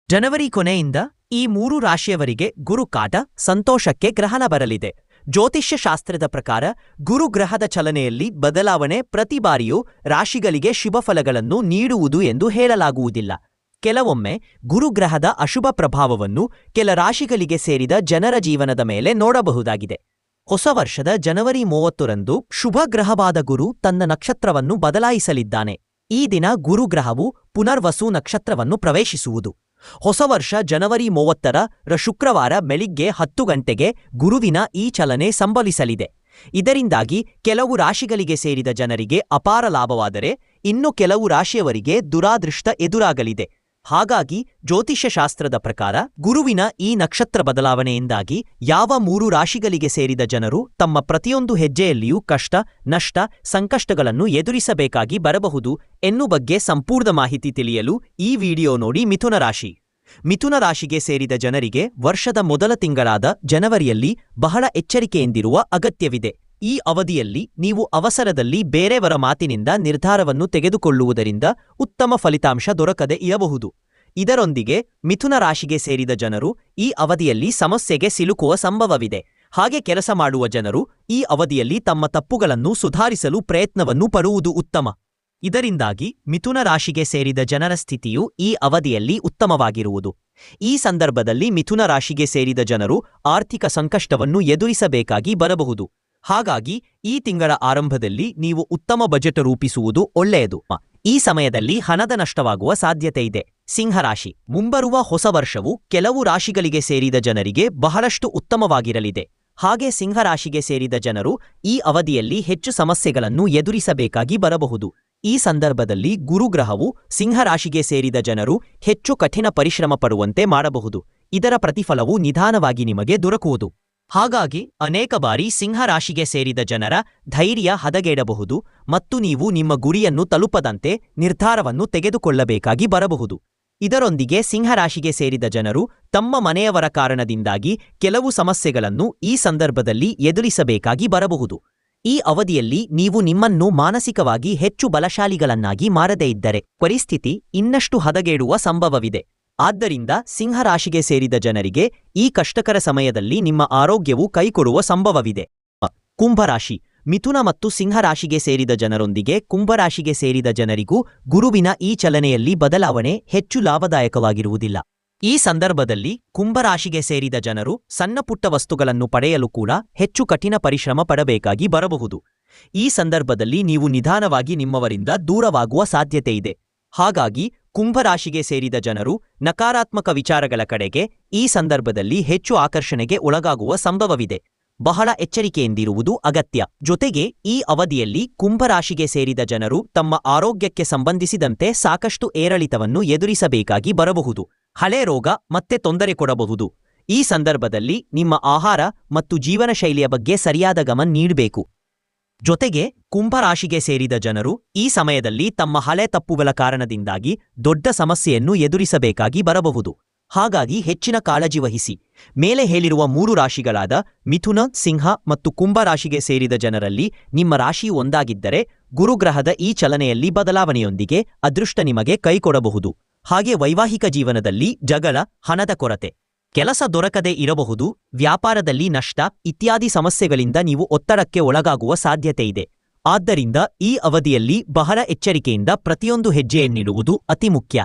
ಜನವರಿ ಕೊನೆಯಿಂದ ಈ 3 ರಾಶಿಯವರಿಗೆ ಗುರುಕಾಟ ಸಂತೋಷಕ್ಕೆ ಗ್ರಹಣ ಬರಲಿದೆ. ಜ್ಯೋತಿಷ್ಯ ಶಾಸ್ತ್ರದ ಪ್ರಕಾರ ಗುರುಗ್ರಹದ ಚಲನೆಯಲ್ಲಿ ಬದಲಾವಣೆ ಪ್ರತಿ ಬಾರಿಯೂ ರಾಶಿಗಳಿಗೆ ಶುಭಫಲಗಳನ್ನು ನೀಡುವುದು ಎಂದು ಹೇಳಲಾಗುವುದಿಲ್ಲ. ಕೆಲವೊಮ್ಮೆ ಗುರುಗ್ರಹದ ಅಶುಭ ಪ್ರಭಾವವನ್ನು ಕೆಲ ರಾಶಿಗಳಿಗೆ ಸೇರಿದ ಜನರ ಜೀವನದ ಮೇಲೆ ನೋಡಬಹುದಾಗಿದೆ. ಹೊಸ ವರ್ಷದ ಜನವರಿ 30ರಂದು ಶುಭ ಗ್ರಹವಾದ ಗುರು ತನ್ನ ನಕ್ಷತ್ರವನ್ನು ಬದಲಾಯಿಸಲಿದ್ದಾನೆ. ಈ ದಿನ ಗುರುಗ್ರಹವು ಪುನರ್ವಸು ನಕ್ಷತ್ರವನ್ನು ಪ್ರವೇಶಿಸುವುದು. ಹೊಸ ವರ್ಷ ಜನವರಿ 30ರ ಶುಕ್ರವಾರ ಬೆಳಿಗ್ಗೆ 10 ಗಂಟೆಗೆ ಗುರುವಿನ ಈ ಚಲನೆ ಸಂಭವಿಸಲಿದೆ. ಇದರಿಂದಾಗಿ ಕೆಲವು ರಾಶಿಗಳಿಗೆ ಸೇರಿದ ಜನರಿಗೆ ಅಪಾರ ಲಾಭವಾದರೆ ಇನ್ನು ಕೆಲವು ರಾಶಿಯವರಿಗೆ ದುರಾದೃಷ್ಟ ಎದುರಾಗಲಿದೆ. ಹಾಗಾಗಿ ಜ್ಯೋತಿಷ್ಯ ಶಾಸ್ತ್ರದ ಪ್ರಕಾರ ಗುರುವಿನ ಈ ನಕ್ಷತ್ರ ಬದಲಾವಣೆಯಿಂದಾಗಿ ಯಾವ 3 ರಾಶಿಗಳಿಗೆ ಸೇರಿದ ಜನರು ತಮ್ಮ ಪ್ರತಿಯೊಂದು ಹೆಜ್ಜೆಯಲ್ಲಿಯೂ ಕಷ್ಟ, ನಷ್ಟ, ಸಂಕಷ್ಟಗಳನ್ನು ಎದುರಿಸಬೇಕಾಗಿ ಬರಬಹುದು ಎನ್ನುವ ಬಗ್ಗೆ ಸಂಪೂರ್ಣ ಮಾಹಿತಿ ತಿಳಿಯಲು ಈ ವಿಡಿಯೋ ನೋಡಿ. ಮಿಥುನ ರಾಶಿಗೆ ಸೇರಿದ ಜನರಿಗೆ ವರ್ಷದ ಮೊದಲ ತಿಂಗಳಾದ ಜನವರಿಯಲ್ಲಿ ಬಹಳ ಎಚ್ಚರಿಕೆಯಿಂದಿರುವ ಅಗತ್ಯವಿದೆ. ಈ ಅವಧಿಯಲ್ಲಿ ನೀವು ಅವಸರದಲ್ಲಿ ಬೇರೆಯವರ ಮಾತಿನಿಂದ ನಿರ್ಧಾರವನ್ನು ತೆಗೆದುಕೊಳ್ಳುವುದರಿಂದ ಉತ್ತಮ ಫಲಿತಾಂಶ ದೊರಕದೆ ಇರಬಹುದು. ಇದರೊಂದಿಗೆ ಮಿಥುನ ರಾಶಿಗೆ ಸೇರಿದ ಜನರು ಈ ಅವಧಿಯಲ್ಲಿ ಸಮಸ್ಯೆಗೆ ಸಿಲುಕುವ ಸಂಭವವಿದೆ. ಹಾಗೆ ಕೆಲಸ ಮಾಡುವ ಜನರು ಈ ಅವಧಿಯಲ್ಲಿ ತಮ್ಮ ತಪ್ಪುಗಳನ್ನು ಸುಧಾರಿಸಲು ಪ್ರಯತ್ನವನ್ನು ಪಡುವುದು ಉತ್ತಮ. ಇದರಿಂದಾಗಿ ಮಿಥುನ ರಾಶಿಗೆ ಸೇರಿದ ಜನರ ಸ್ಥಿತಿಯು ಈ ಅವಧಿಯಲ್ಲಿ ಉತ್ತಮವಾಗಿರುವುದು. ಈ ಸಂದರ್ಭದಲ್ಲಿ ಮಿಥುನ ರಾಶಿಗೆ ಸೇರಿದ ಜನರು ಆರ್ಥಿಕ ಸಂಕಷ್ಟವನ್ನು ಎದುರಿಸಬೇಕಾಗಿ ಬರಬಹುದು. ಹಾಗಾಗಿ ಈ ತಿಂಗಳ ಆರಂಭದಲ್ಲಿ ನೀವು ಉತ್ತಮ ಬಜೆಟ್ ರೂಪಿಸುವುದು ಒಳ್ಳೆಯದು. ಈ ಸಮಯದಲ್ಲಿ ಹಣದ ನಷ್ಟವಾಗುವ ಸಾಧ್ಯತೆ ಇದೆ. ಸಿಂಹರಾಶಿ. ಮುಂಬರುವ ಹೊಸ ವರ್ಷವು ಕೆಲವು ರಾಶಿಗಳಿಗೆ ಸೇರಿದ ಜನರಿಗೆ ಬಹಳಷ್ಟು ಉತ್ತಮವಾಗಿರಲಿದೆ. ಹಾಗೆ ಸಿಂಹರಾಶಿಗೆ ಸೇರಿದ ಜನರು ಈ ಅವಧಿಯಲ್ಲಿ ಹೆಚ್ಚು ಸಮಸ್ಯೆಗಳನ್ನು ಎದುರಿಸಬೇಕಾಗಿ ಬರಬಹುದು. ಈ ಸಂದರ್ಭದಲ್ಲಿ ಗುರುಗ್ರಹವು ಸಿಂಹರಾಶಿಗೆ ಸೇರಿದ ಜನರು ಹೆಚ್ಚು ಕಠಿಣ ಪರಿಶ್ರಮ ಪಡುವಂತೆ ಮಾಡಬಹುದು. ಇದರ ಪ್ರತಿಫಲವು ನಿಧಾನವಾಗಿ ನಿಮಗೆ ದೊರಕುವುದು. ಹಾಗಾಗಿ ಅನೇಕ ಬಾರಿ ಸಿಂಹರಾಶಿಗೆ ಸೇರಿದ ಜನರ ಧೈರ್ಯ ಹದಗೆಡಬಹುದು ಮತ್ತು ನೀವು ನಿಮ್ಮ ಗುರಿಯನ್ನು ತಲುಪದಂತೆ ನಿರ್ಧಾರವನ್ನು ತೆಗೆದುಕೊಳ್ಳಬೇಕಾಗಿ ಬರಬಹುದು. ಇದರೊಂದಿಗೆ ಸಿಂಹರಾಶಿಗೆ ಸೇರಿದ ಜನರು ತಮ್ಮ ಮನೆಯವರ ಕಾರಣದಿಂದಾಗಿ ಕೆಲವು ಸಮಸ್ಯೆಗಳನ್ನು ಈ ಸಂದರ್ಭದಲ್ಲಿ ಎದುರಿಸಬೇಕಾಗಿ ಬರಬಹುದು. ಈ ಅವಧಿಯಲ್ಲಿ ನೀವು ನಿಮ್ಮನ್ನು ಮಾನಸಿಕವಾಗಿ ಹೆಚ್ಚು ಬಲಶಾಲಿಗಳನ್ನಾಗಿ ಮಾಡದೇ ಇದ್ದರೆ ಪರಿಸ್ಥಿತಿ ಇನ್ನಷ್ಟು ಹದಗೆಡುವ ಸಂಭವವಿದೆ. ಆದ್ದರಿಂದ ಸಿಂಹರಾಶಿಗೆ ಸೇರಿದ ಜನರಿಗೆ ಈ ಕಷ್ಟಕರ ಸಮಯದಲ್ಲಿ ನಿಮ್ಮ ಆರೋಗ್ಯವು ಕೈಕೊಡುವ ಸಂಭವವಿದೆ. ಕುಂಭರಾಶಿ. ಮಿಥುನ ಮತ್ತು ಸಿಂಹರಾಶಿಗೆ ಸೇರಿದ ಜನರೊಂದಿಗೆ ಕುಂಭರಾಶಿಗೆ ಸೇರಿದ ಜನರಿಗೂ ಗುರುವಿನ ಈ ಚಲನೆಯಲ್ಲಿ ಬದಲಾವಣೆ ಹೆಚ್ಚು ಲಾಭದಾಯಕವಾಗಿರುವುದಿಲ್ಲ. ಈ ಸಂದರ್ಭದಲ್ಲಿ ಕುಂಭರಾಶಿಗೆ ಸೇರಿದ ಜನರು ಸಣ್ಣಪುಟ್ಟ ವಸ್ತುಗಳನ್ನು ಪಡೆಯಲು ಕೂಡ ಹೆಚ್ಚು ಕಠಿಣ ಪರಿಶ್ರಮ ಪಡಬೇಕಾಗಿ ಬರಬಹುದು. ಈ ಸಂದರ್ಭದಲ್ಲಿ ನೀವು ನಿಧಾನವಾಗಿ ನಿಮ್ಮವರಿಂದ ದೂರವಾಗುವ ಸಾಧ್ಯತೆ ಇದೆ. ಹಾಗಾಗಿ ಕುಂಭರಾಶಿಗೆ ಸೇರಿದ ಜನರು ನಕಾರಾತ್ಮಕ ವಿಚಾರಗಳ ಕಡೆಗೆ ಈ ಸಂದರ್ಭದಲ್ಲಿ ಹೆಚ್ಚು ಆಕರ್ಷಣೆಗೆ ಒಳಗಾಗುವ ಸಂಭವವಿದೆ. ಬಹಳ ಎಚ್ಚರಿಕೆಯಿಂದಿರುವುದು ಅಗತ್ಯ. ಜೊತೆಗೆ ಈ ಅವಧಿಯಲ್ಲಿ ಕುಂಭರಾಶಿಗೆ ಸೇರಿದ ಜನರು ತಮ್ಮ ಆರೋಗ್ಯಕ್ಕೆ ಸಂಬಂಧಿಸಿದಂತೆ ಸಾಕಷ್ಟು ಏರಿಳಿತವನ್ನು ಎದುರಿಸಬೇಕಾಗಿ ಬರಬಹುದು. ಹಳೆ ರೋಗ ಮತ್ತೆ ತೊಂದರೆ ಕೊಡಬಹುದು. ಈ ಸಂದರ್ಭದಲ್ಲಿ ನಿಮ್ಮ ಆಹಾರ ಮತ್ತು ಜೀವನ ಶೈಲಿಯ ಬಗ್ಗೆ ಸರಿಯಾದ ಗಮನ ನೀಡಬೇಕು. ಜೊತೆಗೆ ಕುಂಭರಾಶಿಗೆ ಸೇರಿದ ಜನರು ಈ ಸಮಯದಲ್ಲಿ ತಮ್ಮ ಹಳೆ ತಪ್ಪುಗಳ ಕಾರಣದಿಂದಾಗಿ ದೊಡ್ಡ ಸಮಸ್ಯೆಯನ್ನು ಎದುರಿಸಬೇಕಾಗಿ ಬರಬಹುದು. ಹಾಗಾಗಿ ಹೆಚ್ಚಿನ ಕಾಳಜಿ ವಹಿಸಿ. ಮೇಲೆ ಹೇಳಿರುವ 3 ರಾಶಿಗಳಾದ ಮಿಥುನ, ಸಿಂಹ ಮತ್ತು ಕುಂಭರಾಶಿಗೆ ಸೇರಿದ ಜನರಲ್ಲಿ ನಿಮ್ಮ ರಾಶಿಯು ಒಂದಾಗಿದ್ದರೆ ಗುರುಗ್ರಹದ ಈ ಚಲನೆಯಲ್ಲಿ ಬದಲಾವಣೆಯೊಂದಿಗೆ ಅದೃಷ್ಟ ನಿಮಗೆ ಕೈಕೊಡಬಹುದು. ಹಾಗೆ ವೈವಾಹಿಕ ಜೀವನದಲ್ಲಿ ಜಗಳ, ಹಣದ ಕೊರತೆ, ಕೆಲಸ ದೊರಕದೇ ಇರಬಹುದು, ವ್ಯಾಪಾರದಲ್ಲಿ ನಷ್ಟ ಇತ್ಯಾದಿ ಸಮಸ್ಯೆಗಳಿಂದ ನೀವು ಒತ್ತಡಕ್ಕೆ ಒಳಗಾಗುವ ಸಾಧ್ಯತೆ ಇದೆ. ಆದ್ದರಿಂದ ಈ ಅವಧಿಯಲ್ಲಿ ಬಹಳ ಎಚ್ಚರಿಕೆಯಿಂದ ಪ್ರತಿಯೊಂದು ಹೆಜ್ಜೆಯನ್ನಿಡುವುದು ಅತಿ ಮುಖ್ಯ.